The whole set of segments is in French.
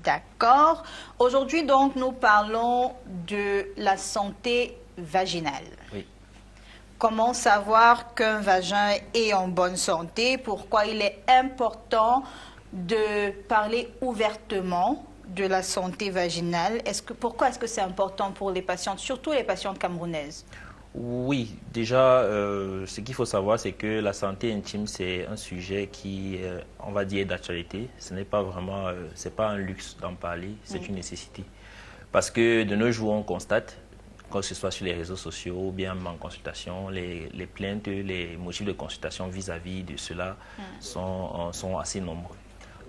D'accord. Aujourd'hui, donc, nous parlons de la santé vaginale. Oui. Comment savoir qu'un vagin est en bonne santé? Pourquoi il est important de parler ouvertement de la santé vaginale? Pourquoi est-ce que c'est important pour les patientes, surtout les patientes camerounaises? Oui, déjà, ce qu'il faut savoir, c'est que la santé intime, c'est un sujet qui, on va dire, d'actualité. Ce n'est pas vraiment, c'est pas un luxe d'en parler, c'est une nécessité. Parce que de nos jours, on constate, que ce soit sur les réseaux sociaux ou bien en consultation, les plaintes, les motifs de consultation vis-à-vis de cela sont assez nombreux.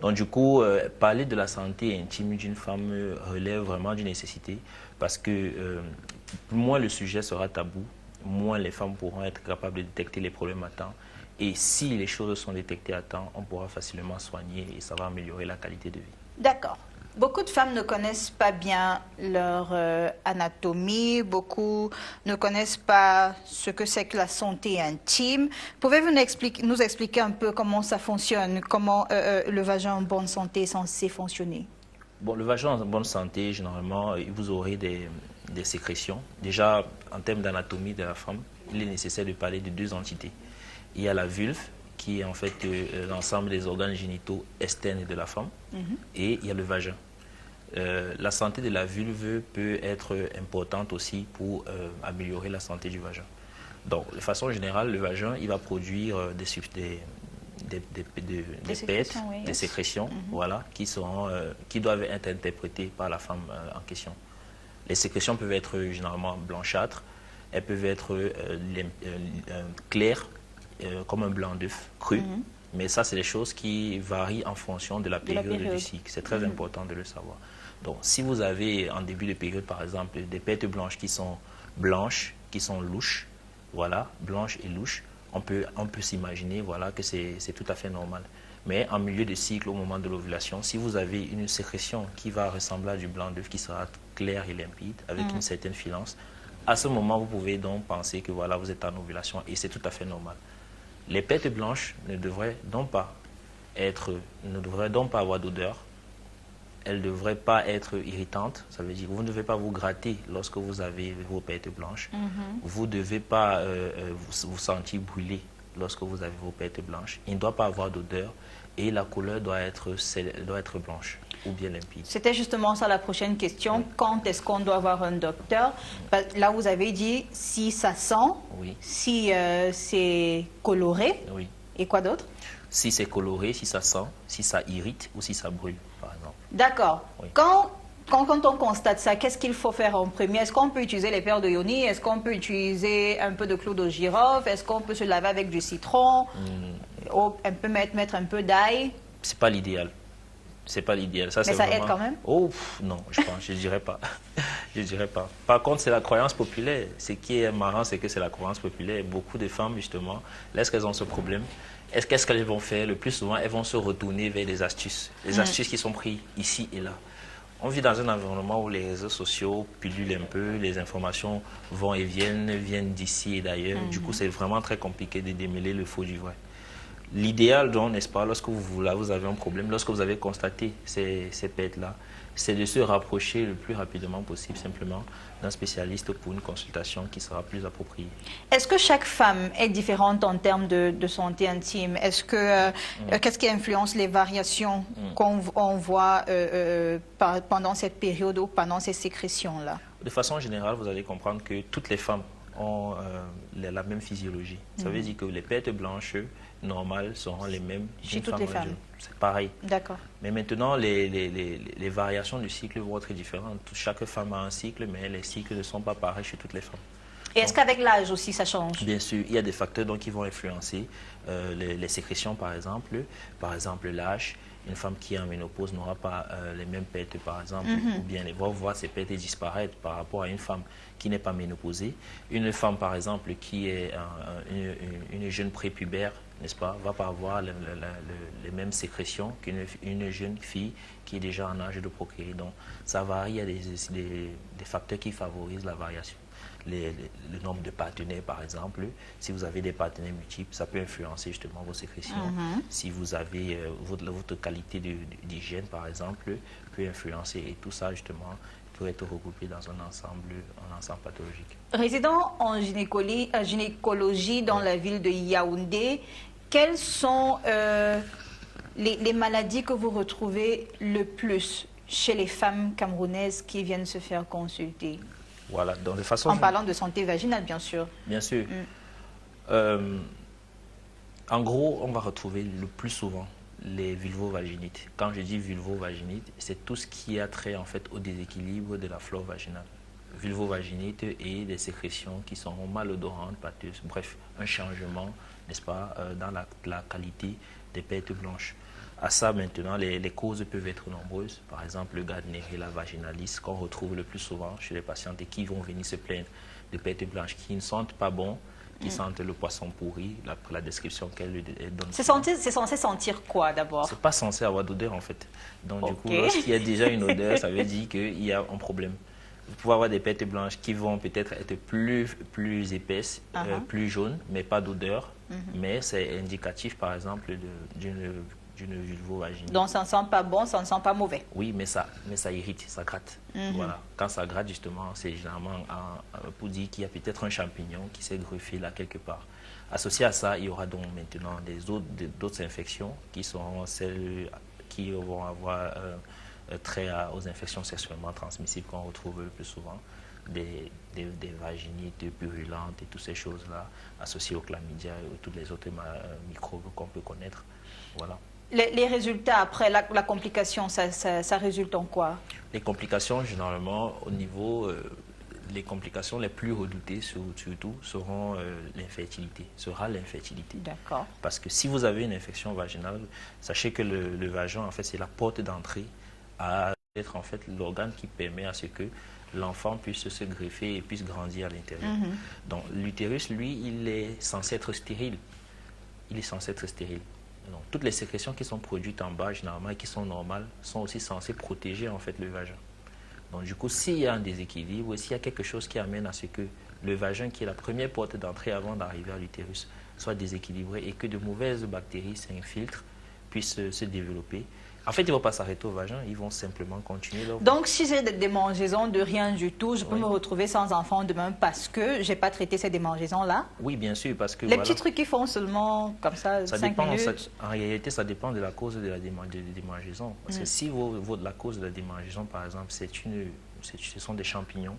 Donc du coup, parler de la santé intime d'une femme relève vraiment d'une nécessité parce que moins le sujet sera tabou, moins les femmes pourront être capables de détecter les problèmes à temps. Et si les choses sont détectées à temps, on pourra facilement soigner et ça va améliorer la qualité de vie. D'accord. Beaucoup de femmes ne connaissent pas bien leur anatomie, beaucoup ne connaissent pas ce que c'est que la santé intime. Pouvez-vous nous expliquer un peu comment ça fonctionne, comment le vagin en bonne santé est censé fonctionner? Bon, le vagin en bonne santé, généralement, vous aurez des sécrétions. Déjà, en termes d'anatomie de la femme, il est nécessaire de parler de deux entités. Il y a la vulve, qui est en fait l'ensemble des organes génitaux externes de la femme, et il y a le vagin. La santé de la vulve peut être importante aussi pour améliorer la santé du vagin. Donc, de façon générale, le vagin, il va produire des pètes, Oui, des sécrétions, voilà, qui doivent être interprétées par la femme en question. Les sécrétions peuvent être généralement blanchâtres, elles peuvent être claires, comme un blanc d'œuf cru, mais ça, c'est des choses qui varient en fonction de la période du cycle. C'est très important de le savoir. Donc, si vous avez en début de période, par exemple, des pètes blanches qui sont blanches, qui sont louches, voilà, blanches et louches, on peut s'imaginer voilà, que c'est tout à fait normal. Mais en milieu de cycle, au moment de l'ovulation, si vous avez une sécrétion qui va ressembler à du blanc d'œuf, qui sera clair et limpide, avec une certaine filance, à ce moment, vous pouvez donc penser que voilà, vous êtes en ovulation et c'est tout à fait normal. Les pètes blanches ne devraient donc pas avoir d'odeur. Elles ne devraient pas être irritantes. Ça veut dire que vous ne devez pas vous gratter lorsque vous avez vos pètes blanches. Vous ne devez pas vous sentir brûlé lorsque vous avez vos pètes blanches. Il ne doit pas avoir d'odeur et la couleur doit être blanche ou bien limpide. C'était justement ça la prochaine question. Quand est-ce qu'on doit voir un docteur? Là, vous avez dit si ça sent, si c'est coloré, et quoi d'autre? Si c'est coloré, si ça sent, si ça irrite ou si ça brûle, par exemple. D'accord. Quand on constate ça, qu'est-ce qu'il faut faire en premier? Est-ce qu'on peut utiliser les perles de yoni? Est-ce qu'on peut utiliser un peu de clou de girofle? Est-ce qu'on peut se laver avec du citron? On peut mettre un peu d'ail? C'est pas l'idéal. C'est pas l'idéal. Mais ça aide quand même? Oh, non, je dirais pas. Je dirais pas. Par contre, c'est la croyance populaire. Ce qui est marrant, c'est que c'est la croyance populaire. Beaucoup de femmes, justement, lorsqu'elles ont ce problème, qu'est-ce qu'elles vont faire? Le plus souvent, elles vont se retourner vers des astuces. Les astuces qui sont prises ici et là. On vit dans un environnement où les réseaux sociaux pullulent un peu, les informations vont et viennent d'ici et d'ailleurs. Du coup, c'est vraiment très compliqué de démêler le faux du vrai. L'idéal, donc, n'est-ce pas, lorsque vous avez un problème, lorsque vous avez constaté ces pètes-là, c'est de se rapprocher le plus rapidement possible, simplement, d'un spécialiste pour une consultation qui sera plus appropriée. Est-ce que chaque femme est différente en termes de santé intime? Est-ce que qu'est-ce qui influence les variations qu'on voit pendant cette période ou pendant ces sécrétions-là? De façon générale, vous allez comprendre que toutes les femmes ont la même physiologie. Ça veut dire que les pètes blanches normales seront les mêmes chez toutes les femmes. C'est pareil. D'accord. Mais maintenant, les variations du cycle vont être différentes. Chaque femme a un cycle, mais les cycles ne sont pas pareils chez toutes les femmes. Et est-ce qu'avec l'âge aussi, ça change? Bien sûr, il y a des facteurs donc, qui vont influencer les sécrétions, par exemple. Par exemple, l'âge. Une femme qui est en ménopause n'aura pas les mêmes pètes, par exemple, ou bien elle va voir ses pètes disparaître par rapport à une femme qui n'est pas ménopausée. Une femme, par exemple, qui est une jeune prépubère, n'est-ce pas, va pas avoir les mêmes sécrétions qu'une jeune fille qui est déjà en âge de procréer. Donc, ça varie, il y a des facteurs qui favorisent la variation. le nombre de partenaires, par exemple. Si vous avez des partenaires multiples, ça peut influencer justement vos sécrétions. Si vous avez votre qualité d'hygiène, par exemple, peut influencer. Et tout ça, justement, peut être regroupé dans un ensemble pathologique. Résident en gynécologie dans la ville de Yaoundé, quelles sont les maladies que vous retrouvez le plus chez les femmes camerounaises qui viennent se faire consulter? Voilà, donc de façon... En parlant de santé vaginale, bien sûr. Bien sûr. En gros, on va retrouver le plus souvent les vulvovaginites. Quand je dis vulvovaginite, c'est tout ce qui a trait en fait au déséquilibre de la flore vaginale. Vulvovaginite et des sécrétions qui sont malodorantes, pâteuses, bref, un changement, n'est-ce pas, dans la qualité des pertes blanches. À ça, maintenant, les causes peuvent être nombreuses. Par exemple, le Gardnerella vaginalis, qu'on retrouve le plus souvent chez les patientes et qui vont venir se plaindre de pertes blanches qui ne sentent pas bon, qui sentent le poisson pourri, la description qu'elle donne. C'est censé sentir quoi d'abord? C'est pas censé avoir d'odeur en fait. Donc du coup, lorsqu'il y a déjà une odeur, ça veut dire qu'il y a un problème. Vous pouvez avoir des pertes blanches qui vont peut-être être plus épaisses, plus jaunes, mais pas d'odeur. Mais c'est indicatif par exemple d'une vulvovaginite. Donc ça ne sent pas bon, ça ne sent pas mauvais. Oui, mais ça irrite, ça gratte. Voilà. Quand ça gratte, justement, c'est généralement pour dire qu'il y a peut-être un champignon qui s'est greffé là quelque part. Associé à ça, il y aura donc maintenant d'autres infections qui sont celles qui vont avoir trait aux infections sexuellement transmissibles qu'on retrouve le plus souvent. Des vaginites purulentes et toutes ces choses-là associées au chlamydia et toutes les autres microbes qu'on peut connaître. Voilà. Les résultats après la complication, ça résulte en quoi? Les complications, généralement, au niveau, les complications les plus redoutées surtout seront l'infertilité, D'accord. Parce que si vous avez une infection vaginale, sachez que le vagin, en fait, c'est la porte d'entrée à être en fait l'organe qui permet à ce que l'enfant puisse se greffer et puisse grandir à l'intérieur. Donc l'utérus, lui, il est censé être stérile. Il est censé être stérile. Donc, toutes les sécrétions qui sont produites en bas, généralement, et qui sont normales, sont aussi censées protéger en fait le vagin. Donc du coup, s'il y a un déséquilibre, s'il y a quelque chose qui amène à ce que le vagin, qui est la première porte d'entrée avant d'arriver à l'utérus, soit déséquilibré et que de mauvaises bactéries s'infiltrent, puissent se développer, en fait, ils ne vont pas s'arrêter au vagin, ils vont simplement continuer leur... Donc, si j'ai des démangeaisons de rien du tout, je peux me retrouver sans enfant demain parce que je n'ai pas traité ces démangeaisons-là? Oui, bien sûr, parce que... Les petits trucs qui font seulement comme ça 5 minutes? En réalité, ça dépend de la cause de la démangeaison. Parce que si la cause de la démangeaison, par exemple, ce sont des champignons,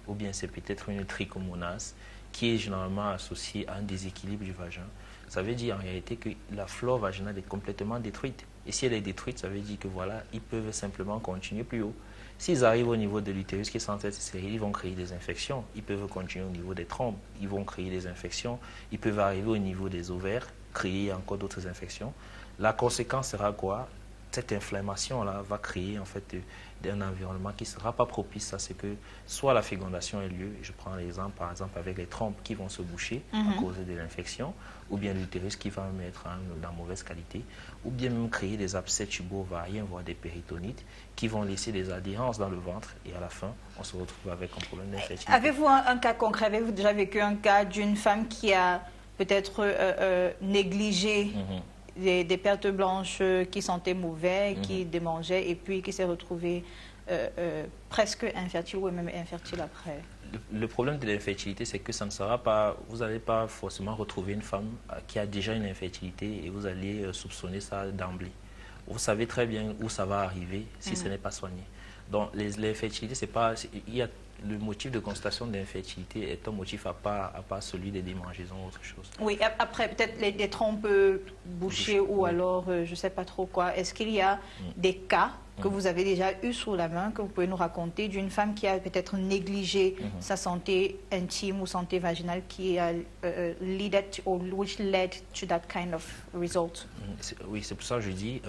ou bien c'est peut-être une trichomonase, qui est généralement associée à un déséquilibre du vagin, ça veut dire en réalité que la flore vaginale est complètement détruite. Et si elle est détruite, ça veut dire que voilà, ils peuvent simplement continuer plus haut. S'ils arrivent au niveau de l'utérus qui est censé être stérile, ils vont créer des infections. Ils peuvent continuer au niveau des trompes, ils vont créer des infections. Ils peuvent arriver au niveau des ovaires, créer encore d'autres infections. La conséquence sera quoi? Cette inflammation-là va créer en fait un environnement qui ne sera pas propice à ce que soit la fécondation ait lieu. Je prends l'exemple par exemple avec les trompes qui vont se boucher à cause de l'infection, ou bien l'utérus qui va être dans mauvaise qualité, ou bien même créer des abcès tubo-ovariens, voire des péritonites, qui vont laisser des adhérences dans le ventre et à la fin, on se retrouve avec un problème d'infertilité. Avez-vous un cas concret? Avez-vous déjà vécu un cas d'une femme qui a peut-être négligé des pertes blanches qui sentaient mauvais, qui démangeaient et puis qui s'est retrouvée presque infertile ou même infertile après? Le problème de l'infertilité, c'est que ça ne sera pas, vous n'allez pas forcément retrouver une femme qui a déjà une infertilité et vous allez soupçonner ça d'emblée. Vous savez très bien où ça va arriver si ce n'est pas soigné. Donc l'infertilité, c'est pas, le motif de constatation d'infertilité est un motif à part celui des démangeaisons ou autre chose. Oui, après peut-être les trompes bouchées ou alors je ne sais pas trop quoi. Est-ce qu'il y a des cas que vous avez déjà eu sous la main, que vous pouvez nous raconter, d'une femme qui a peut-être négligé sa santé intime ou santé vaginale qui a which led to that kind of result? Oui, c'est pour ça que je dis,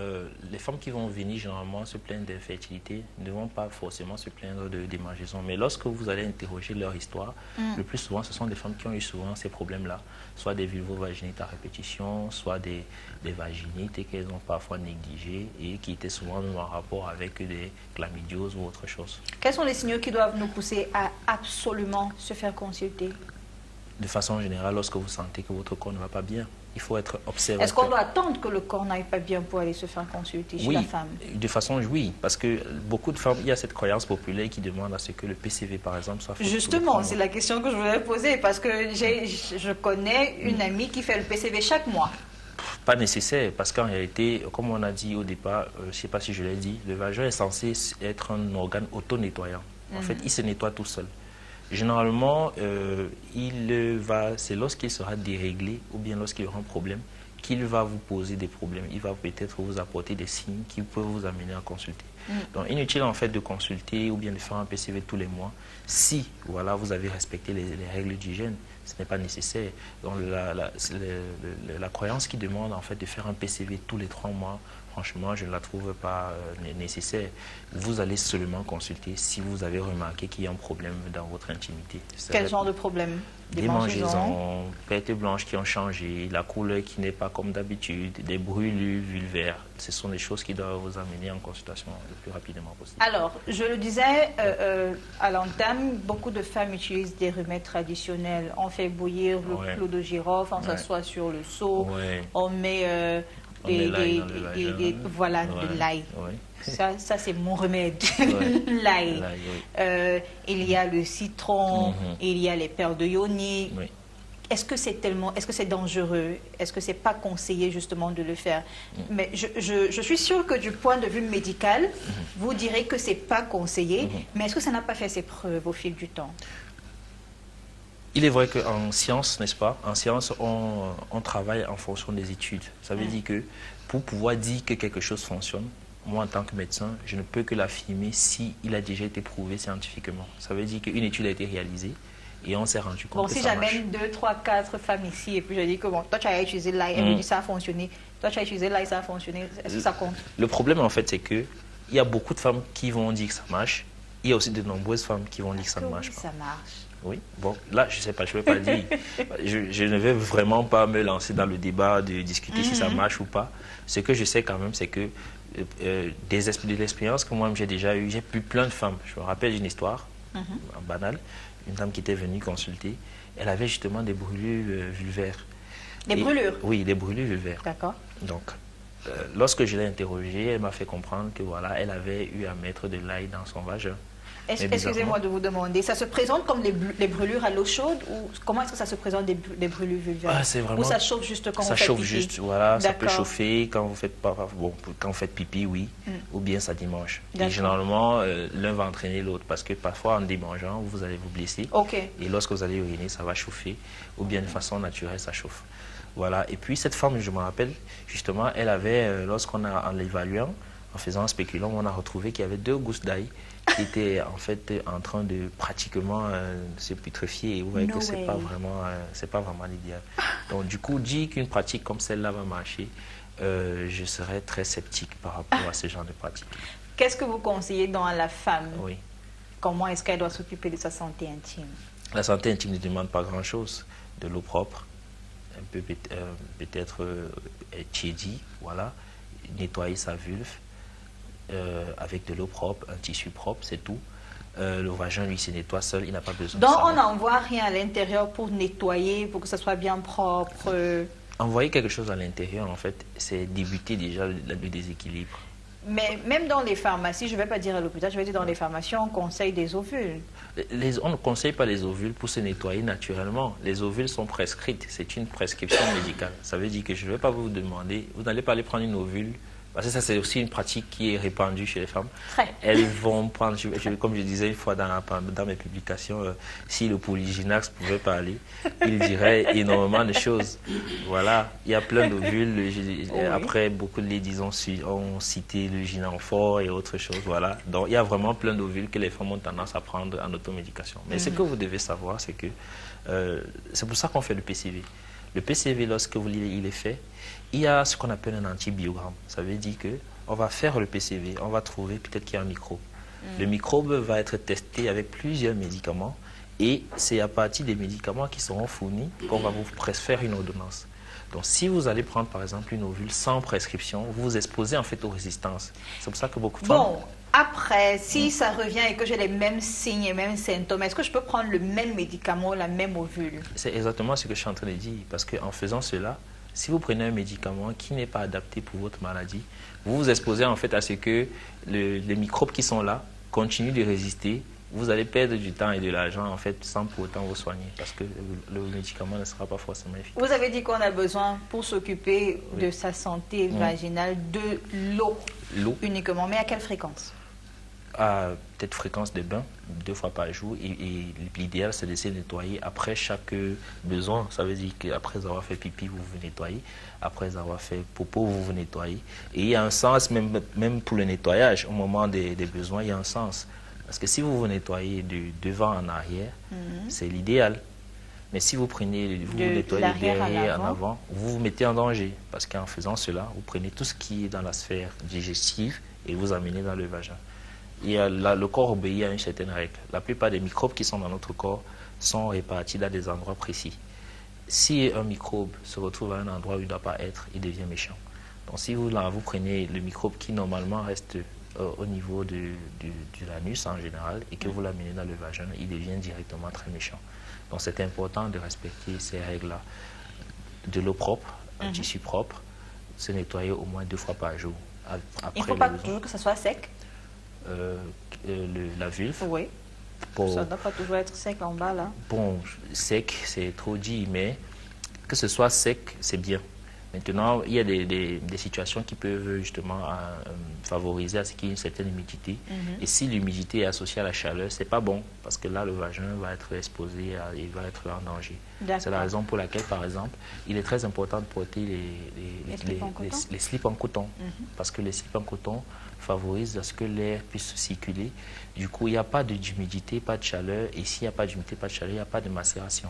les femmes qui vont venir généralement se plaindre d'infertilité ne vont pas forcément se plaindre de démangeaison. Mais lorsque lorsque vous allez interroger leur histoire, le plus souvent, ce sont des femmes qui ont eu souvent ces problèmes-là, soit des vulvovaginites à répétition, soit des vaginites et qu'elles ont parfois négligées et qui étaient souvent en rapport avec des chlamydioses ou autre chose. Quels sont les signaux qui doivent nous pousser à absolument se faire consulter? De façon générale, lorsque vous sentez que votre corps ne va pas bien, il faut être observateur. Est-ce qu'on doit attendre que le corps n'aille pas bien pour aller se faire consulter chez la femme? De façon, oui, parce que beaucoup de femmes, il y a cette croyance populaire qui demande à ce que le PCV, par exemple, soit fait. Justement, c'est la question que je voulais poser, parce que je connais une amie qui fait le PCV chaque mois. Pas nécessaire, parce qu'en réalité, comme on a dit au départ, je ne sais pas si je l'ai dit, le vagin est censé être un organe auto-nettoyant. En fait, il se nettoie tout seul. Généralement, c'est lorsqu'il sera déréglé ou bien lorsqu'il aura un problème qu'il va vous poser des problèmes. Il va peut-être vous apporter des signes qui peuvent vous amener à consulter. Donc, inutile en fait de consulter ou bien de faire un PCV tous les mois si voilà, vous avez respecté les règles d'hygiène. Ce n'est pas nécessaire. Donc, la croyance qui demande en fait de faire un PCV tous les 3 mois, franchement, je ne la trouve pas nécessaire. Vous allez seulement consulter si vous avez remarqué qu'il y a un problème dans votre intimité. Quel genre de problème? Des mangeaisons, pertes blanches qui ont changé, la couleur qui n'est pas comme d'habitude, des brûlures vulvaires. Ce sont des choses qui doivent vous amener en consultation le plus rapidement possible. Alors, je le disais à l'entame, beaucoup de femmes utilisent des remèdes traditionnels. On fait bouillir le clou de girofle, on s'assoit sur le seau, on met... voilà, de l'ail. Ça c'est mon remède, l'ail. Il y a le citron, il y a les perles de yoni. Est-ce que c'est dangereux? Est-ce que c'est pas conseillé justement de le faire? Mais je suis sûre que du point de vue médical, vous direz que c'est pas conseillé, mais est-ce que ça n'a pas fait ses preuves au fil du temps? Il est vrai qu'en science, n'est-ce pas, en science, on travaille en fonction des études. Ça veut dire que pour pouvoir dire que quelque chose fonctionne, moi en tant que médecin, je ne peux que l'affirmer si il a déjà été prouvé scientifiquement. Ça veut dire qu'une étude a été réalisée et on s'est rendu compte que si ça marche. j'amène 2, 3, 4 femmes ici et puis je dis que bon, toi tu as utilisé l'ail, elle me dit ça a fonctionné, toi tu as utilisé l'ail, ça a fonctionné, est-ce que ça compte? Le problème en fait c'est qu'il y a beaucoup de femmes qui vont dire que ça marche, il y a aussi de nombreuses femmes qui vont dire que ça ne marche pas. Ça marche. Oui, bon, là, je ne sais pas, je ne vais pas dire. Je ne vais vraiment pas me lancer dans le débat de discuter si ça marche ou pas. Ce que je sais quand même, c'est que de l'expérience que moi-même j'ai déjà eue, j'ai pu plein de femmes. Je me rappelle d'une histoire, banale, une dame qui était venue consulter. Elle avait justement des brûlures vulvaires. Des brûlures? Oui, des brûlures vulvaires. D'accord. Donc, lorsque je l'ai interrogée, elle m'a fait comprendre que voilà, elle avait eu à mettre de l'ail dans son vagin. Excusez-moi de vous demander, ça se présente comme les brûlures à l'eau chaude ou comment est-ce que ça se présente des brûlures vulvaires? Ou ça chauffe juste quand vous faites pipi? Ça chauffe juste, voilà, ça peut chauffer quand vous faites quand vous faites pipi, oui, ou bien ça démange. Et généralement, l'un va entraîner l'autre parce que parfois en démangeant, vous allez vous blesser. Et lorsque vous allez uriner, ça va chauffer, ou bien de façon naturelle, ça chauffe. Voilà. Et puis cette femme, je me rappelle, justement, elle avait, en l'évaluant, en faisant un spéculum, on a retrouvé qu'il y avait 2 gousses d'ail qui étaient en fait en train de pratiquement se putréfier. Et vous voyez que c'est pas vraiment l'idéal. Donc du coup, dire qu'une pratique comme celle-là va marcher, je serais très sceptique par rapport à ce genre de pratique. Qu'est-ce que vous conseillez dans la femme? Oui. Comment est-ce qu'elle doit s'occuper de sa santé intime? La santé intime ne demande pas grand-chose. De l'eau propre, un peu peut-être tiédi, voilà, nettoyer sa vulve. Avec de l'eau propre, un tissu propre, c'est tout. Le vagin, lui, se nettoie seul, il n'a pas besoin de savon. savon. Donc, on n'envoie rien à l'intérieur pour nettoyer, pour que ça soit bien propre. Envoyer quelque chose à l'intérieur, en fait, c'est débuter déjà le déséquilibre. Mais même dans les pharmacies, je ne vais pas dire à l'hôpital, je vais dire dans les pharmacies, on conseille des ovules. On ne conseille pas les ovules pour se nettoyer naturellement. Les ovules sont prescrites, c'est une prescription médicale. Ça veut dire que je ne vais pas vous demander, vous n'allez pas aller prendre une ovule. Parce que ça, c'est aussi une pratique qui est répandue chez les femmes. Elles vont prendre, comme je disais une fois dans mes publications, si le polyginax pouvait parler, il dirait énormément de choses. Voilà, il y a plein d'ovules. Après, beaucoup de ladies ont cité le gynéphore et autres choses. Voilà. Donc, il y a vraiment plein d'ovules que les femmes ont tendance à prendre en automédication. Mais ce que vous devez savoir, c'est que c'est pour ça qu'on fait le PCV. Le PCV, lorsque il est fait, il y a ce qu'on appelle un antibiogramme. Ça veut dire qu'on va faire le PCV, on va trouver peut-être qu'il y a un micro. Le microbe va être testé avec plusieurs médicaments et c'est à partir des médicaments qui seront fournis qu'on va vous faire une ordonnance. Donc, si vous allez prendre, par exemple, une ovule sans prescription, vous vous exposez en fait aux résistances. C'est pour ça que beaucoup de femmes... Bon, après, si ça revient et que j'ai les mêmes signes et mêmes symptômes, est-ce que je peux prendre le même médicament, la même ovule? C'est exactement ce que je suis en train de dire. Parce qu'en faisant cela, si vous prenez un médicament qui n'est pas adapté pour votre maladie, vous vous exposez en fait à ce que les microbes qui sont là continuent de résister. Vous allez perdre du temps et de l'argent en fait sans pour autant vous soigner parce que le médicament ne sera pas forcément efficace. Vous avez dit qu'on a besoin pour s'occuper de sa santé vaginale de l'eau uniquement, mais à quelle fréquence? À peut-être fréquence de bain, 2 fois par jour et l'idéal c'est de se nettoyer après chaque besoin. Ça veut dire qu'après avoir fait pipi, vous vous nettoyez. Après avoir fait popo, vous vous nettoyez. Et il y a un sens même pour le nettoyage, au moment des besoins, il y a un sens. Parce que si vous vous nettoyez de devant en arrière, c'est l'idéal. Mais si vous prenez, vous nettoyez de derrière en avant, vous vous mettez en danger. Parce qu'en faisant cela, vous prenez tout ce qui est dans la sphère digestive et vous amenez dans le vagin. Le corps obéit à une certaine règle. La plupart des microbes qui sont dans notre corps sont répartis dans des endroits précis. Si un microbe se retrouve à un endroit où il ne doit pas être, il devient méchant. Donc si vous prenez le microbe qui normalement reste au niveau de l'anus en général et que vous l'amenez dans le vagin, il devient directement très méchant. Donc c'est important de respecter ces règles-là. De l'eau propre, un tissu propre, se nettoyer au moins 2 fois par jour. Après il ne faut pas toujours que ça soit sec? La vulve. Oui. Ça ne doit pas toujours être sec en bas là. Bon, sec, c'est trop dit, mais que ce soit sec, c'est bien. Maintenant, il y a des situations qui peuvent justement favoriser à ce qu'il y ait une certaine humidité. Et si l'humidité est associée à la chaleur, c'est pas bon, parce que là, le vagin va être exposé, il va être en danger. C'est la raison pour laquelle, par exemple, il est très important de porter les slips en coton. Parce que les slips en coton favorisent à ce que l'air puisse circuler. Du coup, il n'y a pas d'humidité, pas de chaleur. Et s'il n'y a pas d'humidité, pas de chaleur, il n'y a pas de macération.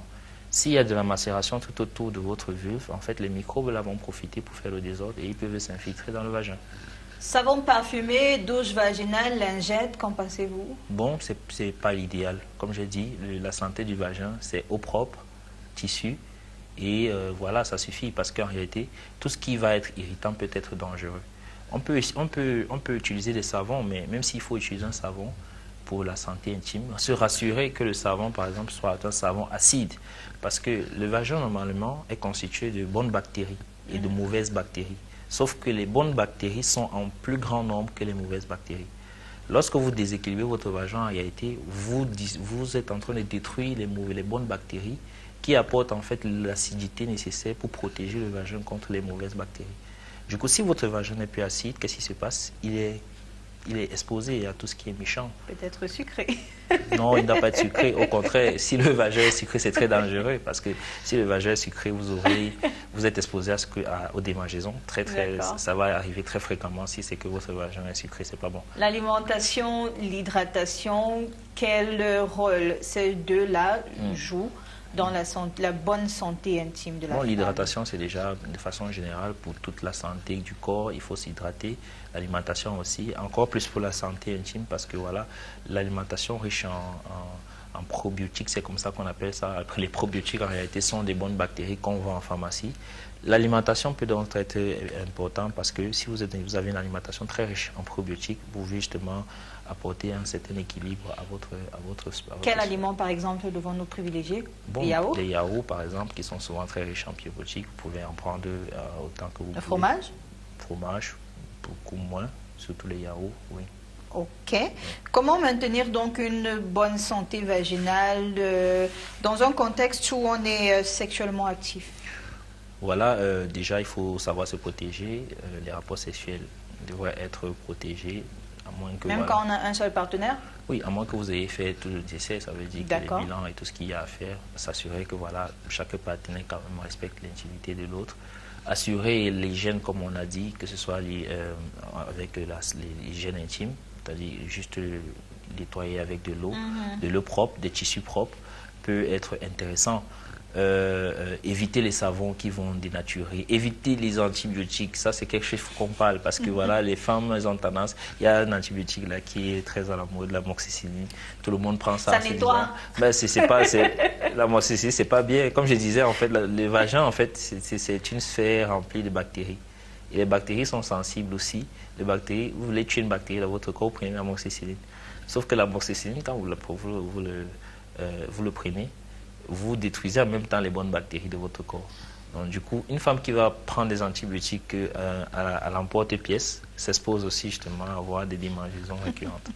S'il y a de la macération tout autour de votre vulve, en fait, les microbes là vont profiter pour faire le désordre et ils peuvent s'infiltrer dans le vagin. Savon parfumé, douche vaginale, lingette, qu'en pensez-vous? Bon, c'est pas l'idéal. Comme j'ai dit, la santé du vagin, c'est eau propre, tissu, et voilà, ça suffit. Parce qu'en réalité, tout ce qui va être irritant peut être dangereux. On peut utiliser des savons, mais même s'il faut utiliser un savon, pour la santé intime, se rassurer que le savon, par exemple, soit un savon acide. Parce que le vagin, normalement, est constitué de bonnes bactéries et de mauvaises bactéries. Sauf que les bonnes bactéries sont en plus grand nombre que les mauvaises bactéries. Lorsque vous déséquilibrez votre vagin, en réalité, vous êtes en train de détruire les bonnes bactéries qui apportent en fait l'acidité nécessaire pour protéger le vagin contre les mauvaises bactéries. Du coup, si votre vagin n'est plus acide, qu'est-ce qui se passe? Il est exposé à tout ce qui est méchant. Peut-être sucré. Non, il ne doit pas être sucré. Au contraire, si le vagin est sucré, c'est très dangereux. Parce que si le vagin est sucré, vous êtes exposé aux démangeaisons. Ça va arriver très fréquemment. Si c'est que votre vagin est sucré, c'est pas bon. L'alimentation, l'hydratation, quel rôle ces deux-là jouent dans la bonne santé intime de la femme? L'hydratation, c'est déjà de façon générale pour toute la santé du corps. Il faut s'hydrater. L'alimentation aussi, encore plus pour la santé intime parce que voilà, l'alimentation riche en probiotiques, c'est comme ça qu'on appelle ça. Après, les probiotiques en réalité sont des bonnes bactéries qu'on vend en pharmacie. L'alimentation peut donc être importante parce que si vous avez une alimentation très riche en probiotiques, vous pouvez justement apporter un certain équilibre à votre Quel aliment, par exemple, devons-nous privilégier? Les yaourts? Les yaourts, par exemple, qui sont souvent très riches en probiotiques, vous pouvez en prendre autant que vous pouvez. Le fromage? Fromage, beaucoup moins, surtout les yaourts, oui. Ok. Comment maintenir donc une bonne santé vaginale dans un contexte où on est sexuellement actif? Voilà, déjà il faut savoir se protéger. Les rapports sexuels devraient être protégés. À moins que, Même quand on a un seul partenaire? Oui, à moins que vous ayez fait tout le décès, ça veut dire que les bilans et tout ce qu'il y a à faire, s'assurer que voilà, chaque partenaire quand même respecte l'intimité de l'autre. Assurer l'hygiène, comme on a dit, que ce soit avec l'hygiène intime, c'est-à-dire juste nettoyer avec de l'eau propre, des tissus propres, peut être intéressant. éviter les savons qui vont dénaturer, éviter les antibiotiques. Ça, c'est quelque chose qu'on parle parce que voilà, les femmes, elles ont tendance. Il y a un antibiotique là qui est très à la mode, l'amoxicilline. Tout le monde prend ça. Ça nettoie. Ben, l'amoxicilline, c'est pas bien. Comme je disais, en fait, le vagin, en fait, c'est une sphère remplie de bactéries. Et les bactéries sont sensibles aussi. Les bactéries, vous voulez tuer une bactérie dans votre corps, vous prenez l'amoxicilline. Sauf que l'amoxicilline, quand vous le prenez, vous détruisez en même temps les bonnes bactéries de votre corps. Donc, du coup, une femme qui va prendre des antibiotiques à l'emporte-pièce s'expose aussi justement à avoir des démangeaisons récurrentes.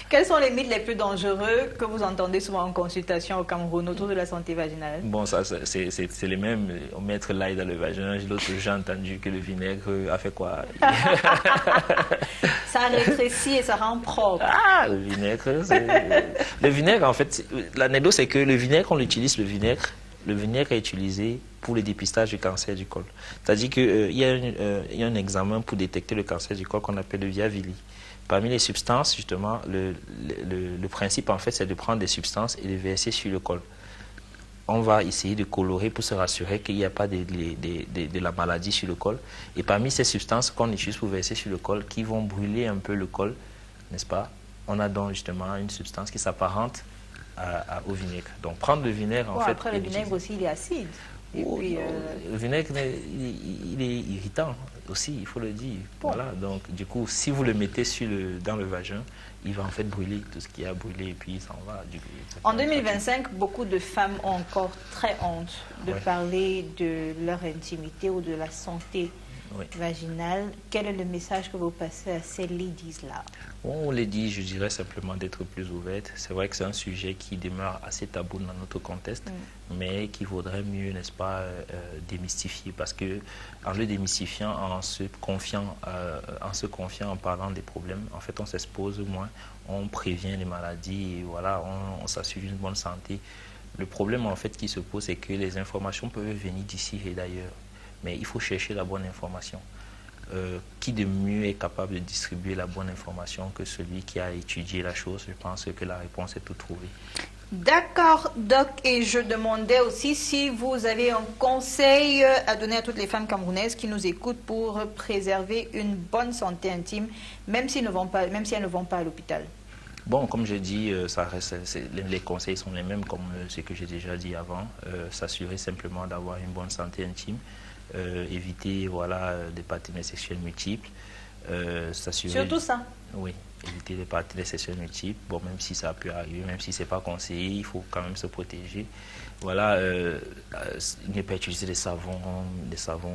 Quels sont les mythes les plus dangereux que vous entendez souvent en consultation au Cameroun autour de la santé vaginale? Bon, ça, c'est les mêmes. On met l'ail dans le vagin. L'autre, j'ai entendu que le vinaigre a fait quoi? Ça rétrécit et ça rend propre. Ah, le vinaigre. Le vinaigre, en fait, l'anecdote, c'est que le vinaigre, on l'utilise, le vinaigre est utilisé pour le dépistage du cancer du col. C'est-à-dire qu'il y a un examen pour détecter le cancer du col qu'on appelle le Via-Vili. Parmi les substances, justement, le principe, en fait, c'est de prendre des substances et de verser sur le col. On va essayer de colorer pour se rassurer qu'il n'y a pas de la maladie sur le col. Et parmi ces substances qu'on utilise pour verser sur le col, qui vont brûler un peu le col, n'est-ce pas? On a donc justement une substance qui s'apparente au vinaigre. Donc prendre le vinaigre, en fait... Après, le vinaigre aussi, il est acide. Et puis, le vinaigre, il est irritant aussi, il faut le dire. Bon. Voilà, donc du coup, si vous le mettez dans le vagin, il va en fait brûler tout ce qui a brûlé et puis il s'en va. En 2025, beaucoup de femmes ont encore très honte de parler de leur intimité ou de la santé vaginale. Quel est le message que vous passez à ces ladies-là? On les dit, je dirais simplement d'être plus ouvertes. C'est vrai que c'est un sujet qui demeure assez tabou dans notre contexte, mais qui vaudrait mieux, n'est-ce pas, démystifier. Parce que en le démystifiant, en se confiant, en parlant des problèmes, en fait, on s'expose moins, on prévient les maladies et voilà, on s'assure d'une bonne santé. Le problème, en fait, qui se pose, c'est que les informations peuvent venir d'ici et d'ailleurs. Mais il faut chercher la bonne information. Qui de mieux est capable de distribuer la bonne information que celui qui a étudié la chose? Je pense que la réponse est toute trouvée. D'accord, Doc. Et je demandais aussi si vous avez un conseil à donner à toutes les femmes camerounaises qui nous écoutent pour préserver une bonne santé intime, même si elles ne vont pas à l'hôpital. Bon, comme je dis, les conseils sont les mêmes comme ce que j'ai déjà dit avant. S'assurer simplement d'avoir une bonne santé intime. Éviter des partenaires sexuels multiples. Surtout ça? Oui, éviter les partenaires sexuels multiples. Bon, même si ça peut arriver, même si ce n'est pas conseillé, il faut quand même se protéger. Voilà, ne pas utiliser des savons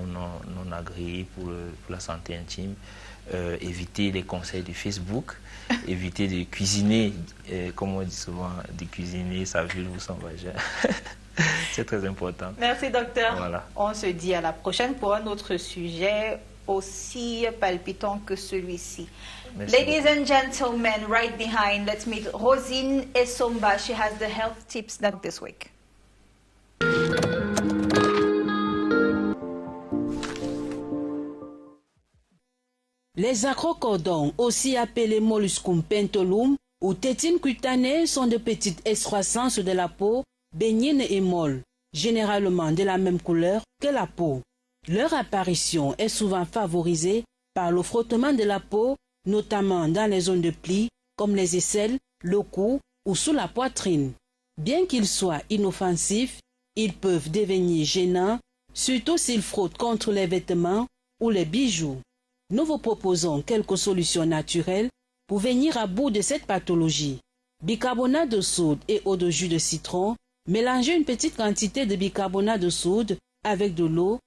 non agréés pour la santé intime. Éviter les conseils de Facebook. Éviter de cuisiner, comme on dit souvent, de cuisiner sa vulve ou son vagin. C'est très important. Merci, docteur. Voilà. On se dit à la prochaine pour un autre sujet aussi palpitant que celui-ci. Ladies and gentlemen, right behind, let's meet Rosine Essomba. She has the health tips this week. Les acrocordons, aussi appelés molluscum pentolum ou tétines cutanées, sont de petites excroissances de la peau, bénignes et molles, généralement de la même couleur que la peau. Leur apparition est souvent favorisée par le frottement de la peau, notamment dans les zones de plis, comme les aisselles, le cou ou sous la poitrine. Bien qu'ils soient inoffensifs, ils peuvent devenir gênants, surtout s'ils frottent contre les vêtements ou les bijoux. Nous vous proposons quelques solutions naturelles pour venir à bout de cette pathologie. Bicarbonate de soude et eau de jus de citron. Mélangez une petite quantité de bicarbonate de soude avec de l'eau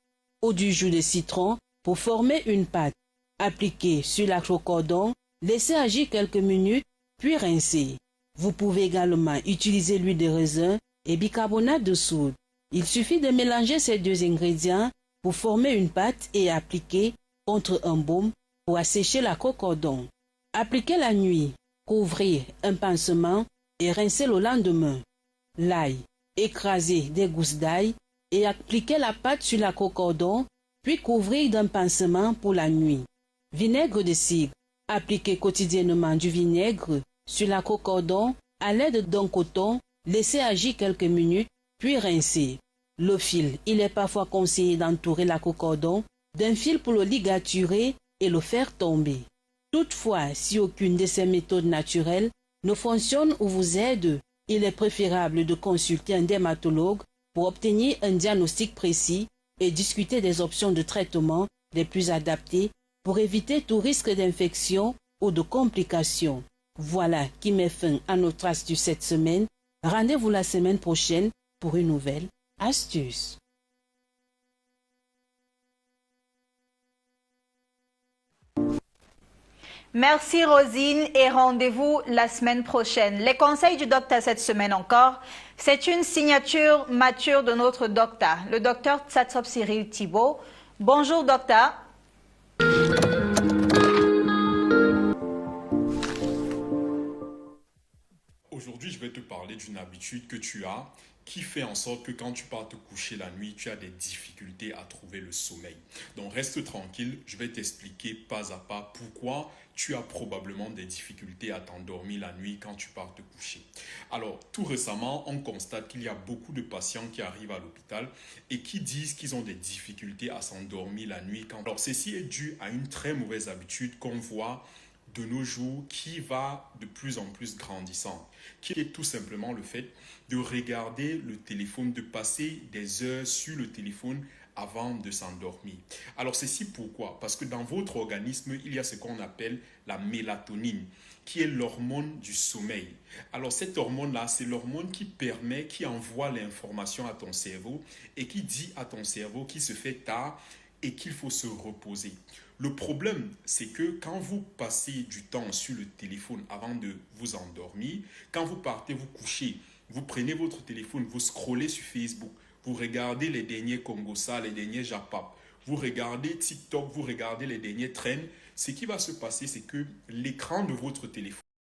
ou du jus de citron pour former une pâte. Appliquez sur l'acrocordon, laissez agir quelques minutes, puis rincez. Vous pouvez également utiliser l'huile de raisin et bicarbonate de soude. Il suffit de mélanger ces deux ingrédients pour former une pâte et appliquer contre un baume pour assécher l'acrocordon. Appliquez la nuit, couvrir un pansement et rincer le lendemain. L'ail. Écraser des gousses d'ail et appliquer la pâte sur l'acrocordon, puis couvrir d'un pansement pour la nuit. Vinaigre de cidre. Appliquez quotidiennement du vinaigre sur l'acrocordon à l'aide d'un coton, laissez agir quelques minutes, puis rincer. Le fil, il est parfois conseillé d'entourer la cocordon d'un fil pour le ligaturer et le faire tomber. Toutefois, si aucune de ces méthodes naturelles ne fonctionne ou vous aide, il est préférable de consulter un dermatologue pour obtenir un diagnostic précis et discuter des options de traitement les plus adaptées pour éviter tout risque d'infection ou de complications. Voilà qui met fin à notre astuce cette semaine. Rendez-vous la semaine prochaine pour une nouvelle astuce. Merci Rosine et rendez-vous la semaine prochaine. Les conseils du docteur cette semaine encore, c'est une signature mature de notre docteur, le docteur Tsatsop Cyril Thibault. Bonjour docteur. Aujourd'hui, je vais te parler d'une habitude que tu as qui fait en sorte que quand tu pars te coucher la nuit, tu as des difficultés à trouver le sommeil. Donc reste tranquille, je vais t'expliquer pas à pas pourquoi tu as probablement des difficultés à t'endormir la nuit quand tu pars te coucher. Alors tout récemment, on constate qu'il y a beaucoup de patients qui arrivent à l'hôpital et qui disent qu'ils ont des difficultés à s'endormir la nuit. Alors ceci est dû à une très mauvaise habitude qu'on voit de nos jours qui va de plus en plus grandissant, qui est tout simplement le fait de regarder le téléphone, de passer des heures sur le téléphone avant de s'endormir. Alors ceci pourquoi? Parce que dans votre organisme, il y a ce qu'on appelle la mélatonine, qui est l'hormone du sommeil. Alors cette hormone-là, c'est l'hormone qui permet, qui envoie l'information à ton cerveau et qui dit à ton cerveau qu'il se fait tard et qu'il faut se reposer. Le problème, c'est que quand vous passez du temps sur le téléphone avant de vous endormir, quand vous partez vous coucher, vous prenez votre téléphone, vous scrollez sur Facebook, vous regardez les derniers Congosa, les derniers Japap, vous regardez TikTok, vous regardez les derniers trends, ce qui va se passer, c'est que l'écran de votre téléphone